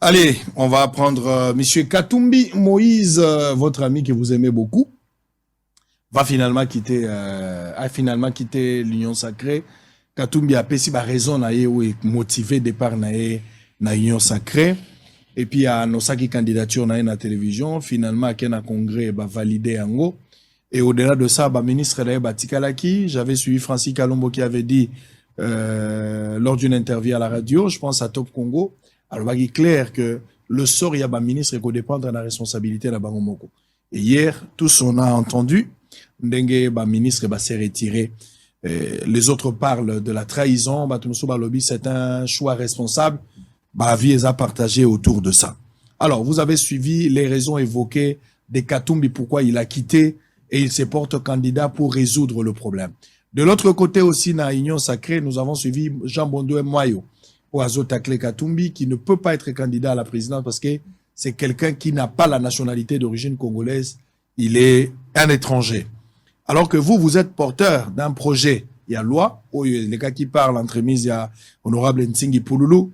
Allez, on va prendre Monsieur Katumbi Moïse, votre ami que vous aimez beaucoup, a finalement quitté l'Union Sacrée. Katumbi a pessi ba raison na ye ou motivé départ na ye na Union Sacrée. Et puis à nosaki candidature na ye na télévision, finalement à un congrès ba validé yango. Et au-delà de ça, ba ministre na ye batikalaki, j'avais suivi Francis Kalombo qui avait dit lors d'une interview à la radio, je pense à Top Congo. Alors, il est clair que le sort, il y a un ministre qui dépend de la responsabilité de la Bangomoko. Et hier, tous on a entendu, Ndenge, ministre, s'est retiré. Les autres parlent de la trahison, c'est un choix responsable. Vie est à partager autour de ça. Alors, vous avez suivi les raisons évoquées de Katumbi, pourquoi il a quitté et il se porte candidat pour résoudre le problème. De l'autre côté aussi, dans l'Union Sacrée, nous avons suivi Jean Bondo Moyo. Oazo Takle Katumbi, qui ne peut pas être candidat à la présidence parce que c'est quelqu'un qui n'a pas la nationalité d'origine congolaise. Il est un étranger. Alors que vous êtes porteur d'un projet. Il y a loi, les gars qui parlent entremise, il y a honorable Nsingi Pouloulou,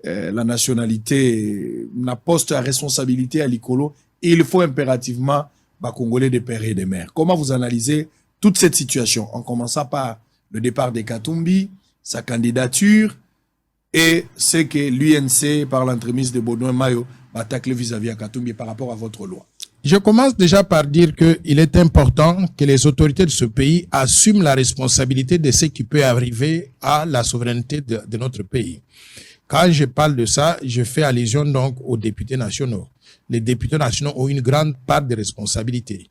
la nationalité, la poste à responsabilité à l'Icolo, et il faut impérativement, Congolais des pères et des mères. Comment vous analysez toute cette situation? En commençant par le départ de Katumbi, sa candidature, et c'est que l'UNC, par l'entremise de Baudouin Mayo, va tacler vis-à-vis à Katumbi par rapport à votre loi. Je commence déjà par dire qu'il est important que les autorités de ce pays assument la responsabilité de ce qui peut arriver à la souveraineté de notre pays. Quand je parle de ça, je fais allusion donc aux députés nationaux. Les députés nationaux ont une grande part de responsabilité.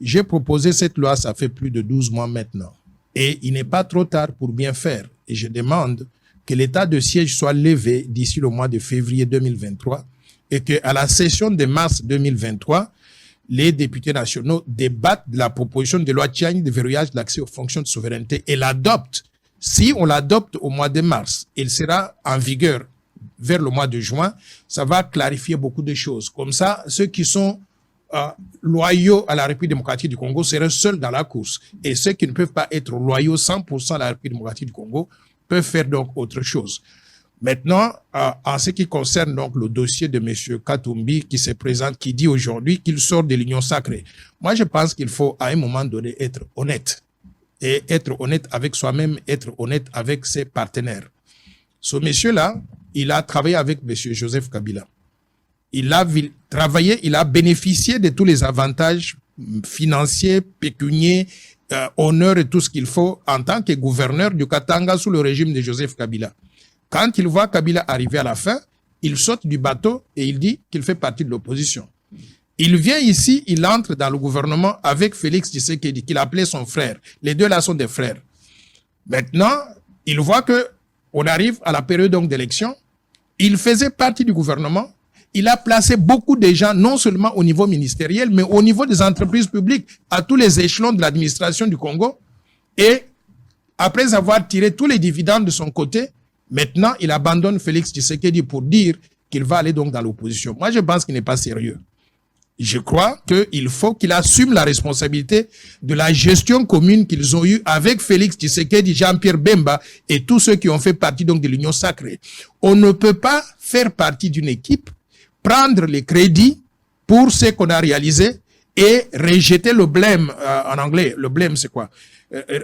J'ai proposé cette loi, ça fait plus de 12 mois maintenant. Et il n'est pas trop tard pour bien faire. Et je demande que l'état de siège soit levé d'ici le mois de février 2023 et qu'à la session de mars 2023, les députés nationaux débattent de la proposition de loi Tiagne de verrouillage de l'accès aux fonctions de souveraineté et l'adoptent. Si on l'adopte au mois de mars, il sera en vigueur vers le mois de juin, ça va clarifier beaucoup de choses. Comme ça, ceux qui sont loyaux à la République démocratique du Congo seraient seuls dans la course. Et ceux qui ne peuvent pas être loyaux 100% à la République démocratique du Congo peuvent faire donc autre chose. Maintenant, en ce qui concerne donc le dossier de M. Katumbi qui se présente, qui dit aujourd'hui qu'il sort de l'Union Sacrée. Moi, je pense qu'il faut à un moment donné être honnête. Et être honnête avec soi-même, être honnête avec ses partenaires. Ce monsieur-là, il a travaillé avec M. Joseph Kabila. Il a travaillé, il a bénéficié de tous les avantages financiers, pécuniaires, honneur et tout ce qu'il faut en tant que gouverneur du Katanga sous le régime de Joseph Kabila. Quand il voit Kabila arriver à la fin, il saute du bateau et il dit qu'il fait partie de l'opposition. Il vient ici, il entre dans le gouvernement avec Félix Tshisekedi, qu'il appelait son frère. Les deux là sont des frères. Maintenant, il voit que on arrive à la période donc d'élection. Il faisait partie du gouvernement. Il a placé beaucoup de gens, non seulement au niveau ministériel, mais au niveau des entreprises publiques, à tous les échelons de l'administration du Congo. Et après avoir tiré tous les dividendes de son côté, maintenant, il abandonne Félix Tshisekedi pour dire qu'il va aller donc dans l'opposition. Moi, je pense qu'il n'est pas sérieux. Je crois qu'il faut qu'il assume la responsabilité de la gestion commune qu'ils ont eue avec Félix Tshisekedi, Jean-Pierre Bemba et tous ceux qui ont fait partie donc de l'Union Sacrée. On ne peut pas faire partie d'une équipe, prendre les crédits pour ce qu'on a réalisé et rejeter le blâme, en anglais, le blâme c'est quoi?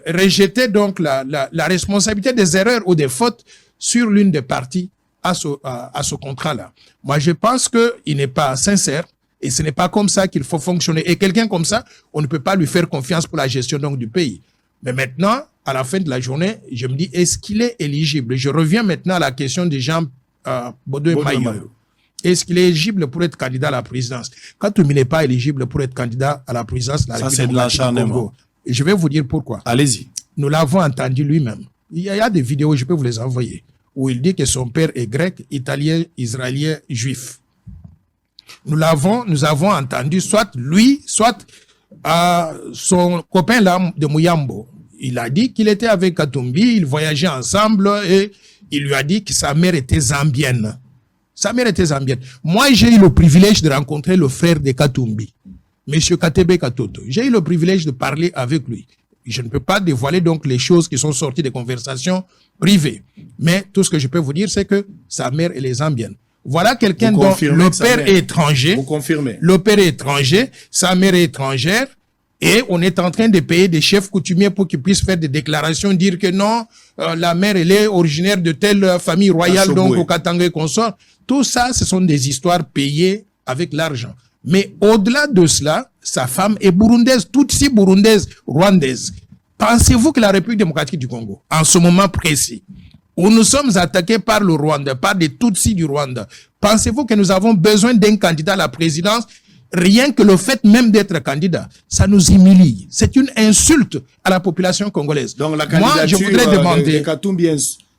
Rejeter donc la responsabilité des erreurs ou des fautes sur l'une des parties à ce contrat-là. Moi, je pense qu'il n'est pas sincère et ce n'est pas comme ça qu'il faut fonctionner. Et quelqu'un comme ça, on ne peut pas lui faire confiance pour la gestion donc du pays. Mais maintenant, à la fin de la journée, je me dis, est-ce qu'il est éligible? Je reviens maintenant à la question de Jean Baudouin Mayo. Est-ce qu'il est éligible pour être candidat à la présidence? Quand il n'est pas éligible pour être candidat à la présidence de la République démocratique du Congo. Et je vais vous dire pourquoi. Allez-y. Nous l'avons entendu lui-même. Il y a des vidéos, je peux vous les envoyer, où il dit que son père est grec, italien, israélien, juif. Nous avons entendu soit lui, soit son copain là de Mouyambo. Il a dit qu'il était avec Katumbi, ils voyageaient ensemble et il lui a dit que sa mère était zambienne. Sa mère était zambienne. Moi, j'ai eu le privilège de rencontrer le frère de Katumbi, Monsieur Katebe Katoto. J'ai eu le privilège de parler avec lui. Je ne peux pas dévoiler donc les choses qui sont sorties des conversations privées. Mais tout ce que je peux vous dire, c'est que sa mère, elle est zambienne. Voilà quelqu'un dont le père est étranger. Vous confirmez. Le père est étranger, sa mère est étrangère, et on est en train de payer des chefs coutumiers pour qu'ils puissent faire des déclarations, dire que non, la mère, elle est originaire de telle famille royale, donc au Katanga et consort. Tout ça, ce sont des histoires payées avec l'argent. Mais au-delà de cela, sa femme est burundaise, Tutsi burundaise, rwandaise. Pensez-vous que la République démocratique du Congo, en ce moment précis, où nous sommes attaqués par le Rwanda, par des Tutsis du Rwanda, pensez-vous que nous avons besoin d'un candidat à la présidence? Rien que le fait même d'être candidat, ça nous humilie. C'est une insulte à la population congolaise. Donc la candidature moi, je voudrais demander, de Katumbi,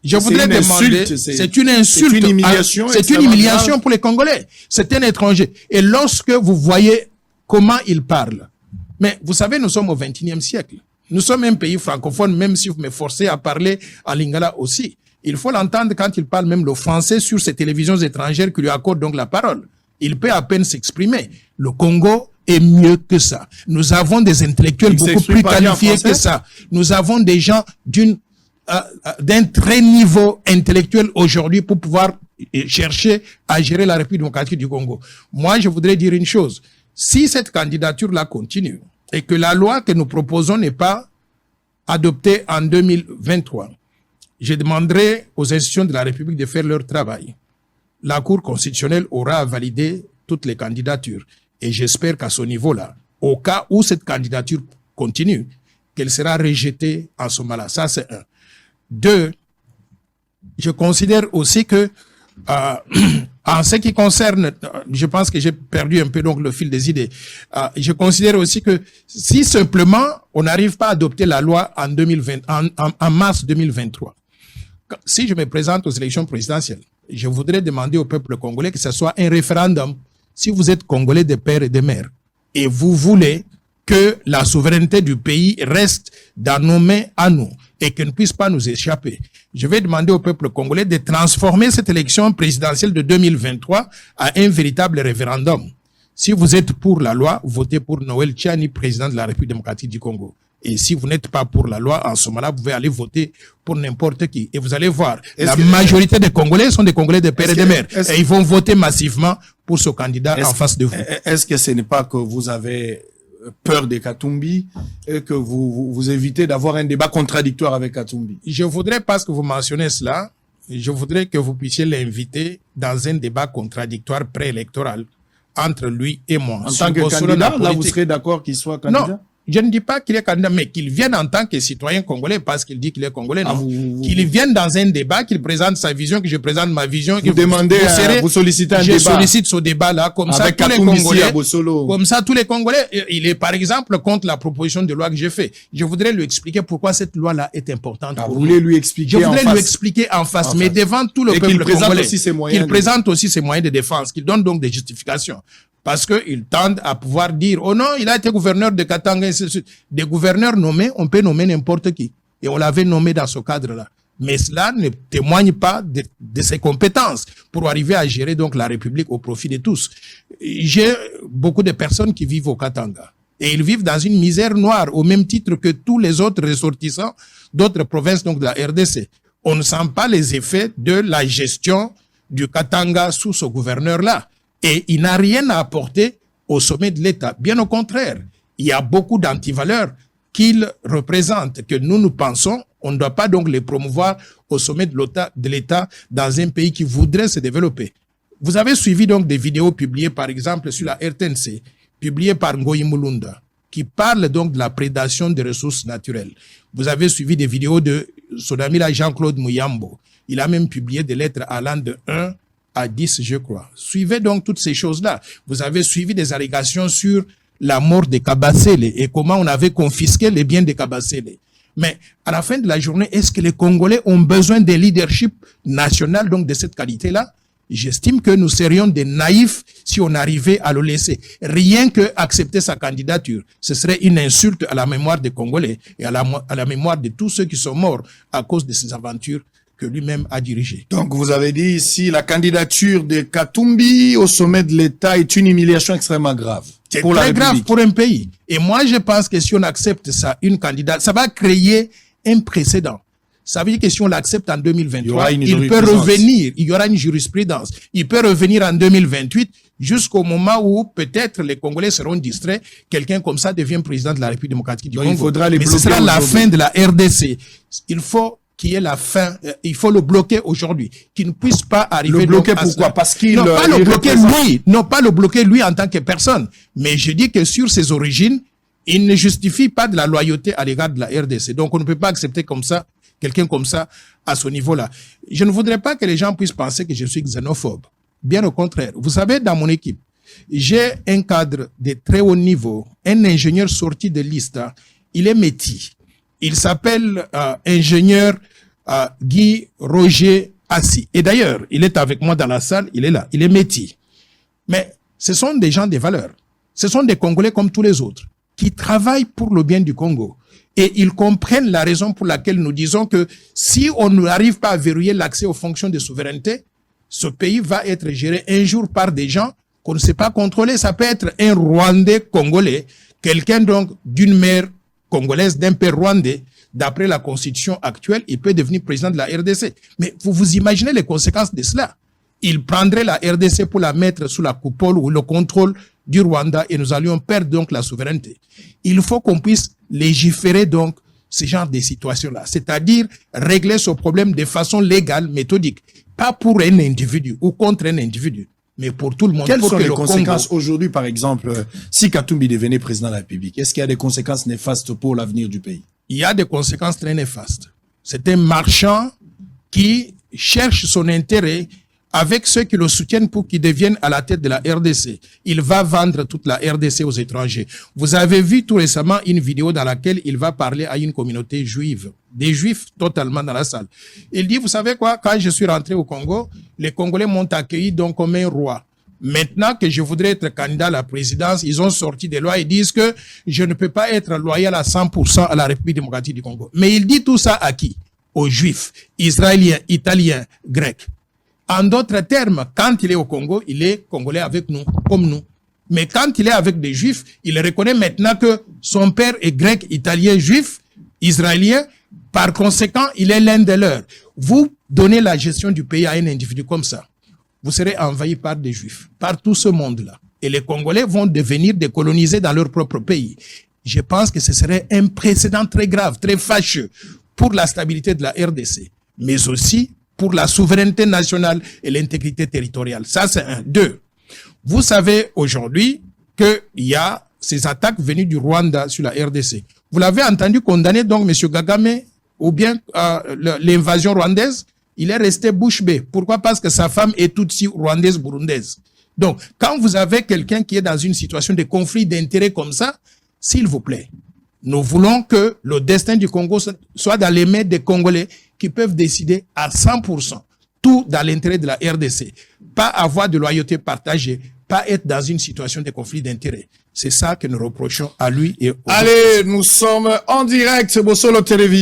c'est une insulte, c'est une humiliation, c'est une humiliation pour les Congolais. C'est un étranger. Et lorsque vous voyez comment il parle, mais vous savez, nous sommes au XXIe siècle. Nous sommes un pays francophone, même si vous me forcez à parler en lingala aussi. Il faut l'entendre quand il parle même le français sur ces télévisions étrangères qui lui accordent donc la parole. Il peut à peine s'exprimer. Le Congo est mieux que ça. Nous avons des intellectuels beaucoup plus qualifiés que ça. Nous avons des gens d'un très niveau intellectuel aujourd'hui pour pouvoir chercher à gérer la République démocratique du Congo. Moi, je voudrais dire une chose. Si cette candidature-là continue et que la loi que nous proposons n'est pas adoptée en 2023, je demanderai aux institutions de la République de faire leur travail. La Cour constitutionnelle aura validé toutes les candidatures. Et j'espère qu'à ce niveau-là, au cas où cette candidature continue, qu'elle sera rejetée en ce moment-là. Ça, c'est un. Deux, je considère aussi que, en ce qui concerne, je pense que j'ai perdu un peu donc le fil des idées. Je considère aussi que si simplement on n'arrive pas à adopter la loi en 2020, en mars 2023, si je me présente aux élections présidentielles, je voudrais demander au peuple congolais que ce soit un référendum. Si vous êtes congolais de père et de mère et vous voulez que la souveraineté du pays reste dans nos mains à nous et qu'elle ne puisse pas nous échapper, je vais demander au peuple congolais de transformer cette élection présidentielle de 2023 à un véritable référendum. Si vous êtes pour la loi, votez pour Noël Tchani, président de la République démocratique du Congo. Et si vous n'êtes pas pour la loi, en ce moment-là, vous pouvez aller voter pour n'importe qui. Et vous allez voir, la majorité des Congolais sont des Congolais de père et de mère. Et ils vont voter massivement pour ce candidat en face de vous. Est-ce que ce n'est pas que vous avez peur de Katumbi et que vous évitez d'avoir un débat contradictoire avec Katumbi? Je voudrais, parce que vous mentionnez cela, je voudrais que vous puissiez l'inviter dans un débat contradictoire préélectoral entre lui et moi. En tant que candidat, là, vous serez d'accord qu'il soit candidat? Non. Je ne dis pas qu'il est candidat, mais qu'il vienne en tant que citoyen congolais parce qu'il dit qu'il est congolais. Non. Qu'il vienne dans un débat, qu'il présente sa vision, que je présente ma vision. Vous demandez, vous sollicitez un débat. Je sollicite ce débat-là, comme ça tous les Congolais. Comme ça tous les Congolais. Il est par exemple contre la proposition de loi que j'ai fait. Je voudrais lui expliquer pourquoi cette loi-là est importante. Vous voulez lui expliquer Je voudrais lui expliquer en face, mais devant tout le peuple congolais. Qu'il présente aussi ses moyens de défense, qu'il donne donc des justifications. Parce qu'ils tendent à pouvoir dire, oh non, il a été gouverneur de Katanga, des gouverneurs nommés, on peut nommer n'importe qui. Et on l'avait nommé dans ce cadre-là. Mais cela ne témoigne pas de ses compétences pour arriver à gérer donc la République au profit de tous. J'ai beaucoup de personnes qui vivent au Katanga. Et ils vivent dans une misère noire, au même titre que tous les autres ressortissants d'autres provinces donc de la RDC. On ne sent pas les effets de la gestion du Katanga sous ce gouverneur-là. Et il n'a rien à apporter au sommet de l'État. Bien au contraire, il y a beaucoup d'antivaleurs qu'il représente, que nous pensons, on ne doit pas donc les promouvoir au sommet de l'État dans un pays qui voudrait se développer. Vous avez suivi donc des vidéos publiées par exemple sur la RTNC, publiées par Ngoyi Mulunda, qui parlent donc de la prédation des ressources naturelles. Vous avez suivi des vidéos de son ami là Jean-Claude Mouyambo. Il a même publié des lettres allant de 1 à 10, je crois. Suivez donc toutes ces choses-là. Vous avez suivi des allégations sur la mort de Kabasele et comment on avait confisqué les biens de Kabasele. Mais à la fin de la journée, est-ce que les Congolais ont besoin d'un leadership national donc de cette qualité-là? J'estime que nous serions des naïfs si on arrivait à le laisser. Rien que accepter sa candidature, ce serait une insulte à la mémoire des Congolais et à la mémoire de tous ceux qui sont morts à cause de ces aventures que lui-même a dirigé. Donc vous avez dit ici la candidature de Katumbi au sommet de l'État est une humiliation extrêmement grave. C'est très grave pour un pays. Et moi je pense que si on accepte ça, une candidate, ça va créer un précédent. Ça veut dire que si on l'accepte en 2023, une il peut jurisprudence. revenir, il y aura une jurisprudence. Il peut revenir en 2028 jusqu'au moment où peut-être les Congolais seront distraits. Quelqu'un comme ça devient président de la République démocratique du Donc, Congo. il faudra les Mais ce bloquer sera la aujourd'hui. fin de la RDC. Il faut qu'il y ait la fin, il faut le bloquer aujourd'hui, qu'il ne puisse pas arriver. Le bloquer donc à pourquoi? cela. Parce qu'il non, pas le il bloquer représente- lui, non pas le bloquer lui en tant que personne, mais je dis que sur ses origines, il ne justifie pas de la loyauté à l'égard de la RDC. Donc on ne peut pas accepter comme ça quelqu'un comme ça à ce niveau-là. Je ne voudrais pas que les gens puissent penser que je suis xénophobe. Bien au contraire. Vous savez, dans mon équipe, j'ai un cadre de très haut niveau, un ingénieur sorti de l'ISTA. Il est métis. Il s'appelle ingénieur Guy Roger Assi. Et d'ailleurs, il est avec moi dans la salle, il est là, il est métis. Mais ce sont des gens de valeur. Ce sont des Congolais comme tous les autres qui travaillent pour le bien du Congo. Et ils comprennent la raison pour laquelle nous disons que si on n'arrive pas à verrouiller l'accès aux fonctions de souveraineté, ce pays va être géré un jour par des gens qu'on ne sait pas contrôler. Ça peut être un Rwandais congolais, quelqu'un donc d'une mère congolaise, d'un père rwandais. D'après la constitution actuelle, il peut devenir président de la RDC. Mais vous imaginez les conséquences de cela. Il prendrait la RDC pour la mettre sous la coupole ou le contrôle du Rwanda et nous allions perdre donc la souveraineté. Il faut qu'on puisse légiférer donc ce genre de situations-là, c'est-à-dire régler ce problème de façon légale, méthodique, pas pour un individu ou contre un individu, mais pour tout le monde. Quelles pour sont que les le conséquences Congo- aujourd'hui, par exemple, si Katumbi devenait président de la République? Est-ce qu'il y a des conséquences néfastes pour l'avenir du pays? Il y a des conséquences très néfastes. C'est un marchand qui cherche son intérêt avec ceux qui le soutiennent pour qu'il devienne à la tête de la RDC. Il va vendre toute la RDC aux étrangers. Vous avez vu tout récemment une vidéo dans laquelle il va parler à une communauté juive, des juifs totalement dans la salle. Il dit, vous savez quoi, quand je suis rentré au Congo, les Congolais m'ont accueilli donc comme un roi. Maintenant que je voudrais être candidat à la présidence, ils ont sorti des lois et disent que je ne peux pas être loyal à 100% à la République démocratique du Congo. Mais il dit tout ça à qui? Aux juifs, israéliens, italiens, grecs. En d'autres termes, quand il est au Congo, il est congolais avec nous, comme nous. Mais quand il est avec des juifs, il reconnaît maintenant que son père est grec, italien, juif, israélien. Par conséquent, il est l'un de leurs. Vous donnez la gestion du pays à un individu comme ça, vous serez envahi par des juifs, par tout ce monde-là. Et les Congolais vont devenir décolonisés dans leur propre pays. Je pense que ce serait un précédent très grave, très fâcheux pour la stabilité de la RDC, mais aussi pour la souveraineté nationale et l'intégrité territoriale. Ça, c'est un. Deux, vous savez aujourd'hui qu'il y a ces attaques venues du Rwanda sur la RDC. Vous l'avez entendu condamner donc M. Kagame ou bien l'invasion rwandaise. Il est resté bouche bée. Pourquoi? Parce que sa femme est tutsi rwandaise burundaise. Donc, quand vous avez quelqu'un qui est dans une situation de conflit d'intérêts comme ça, s'il vous plaît, nous voulons que le destin du Congo soit dans les mains des Congolais qui peuvent décider à 100%, tout dans l'intérêt de la RDC. Pas avoir de loyauté partagée, pas être dans une situation de conflit d'intérêts. C'est ça que nous reprochons à lui et aux autres. Allez, nous sommes en direct, c'est Bossolo Télévision.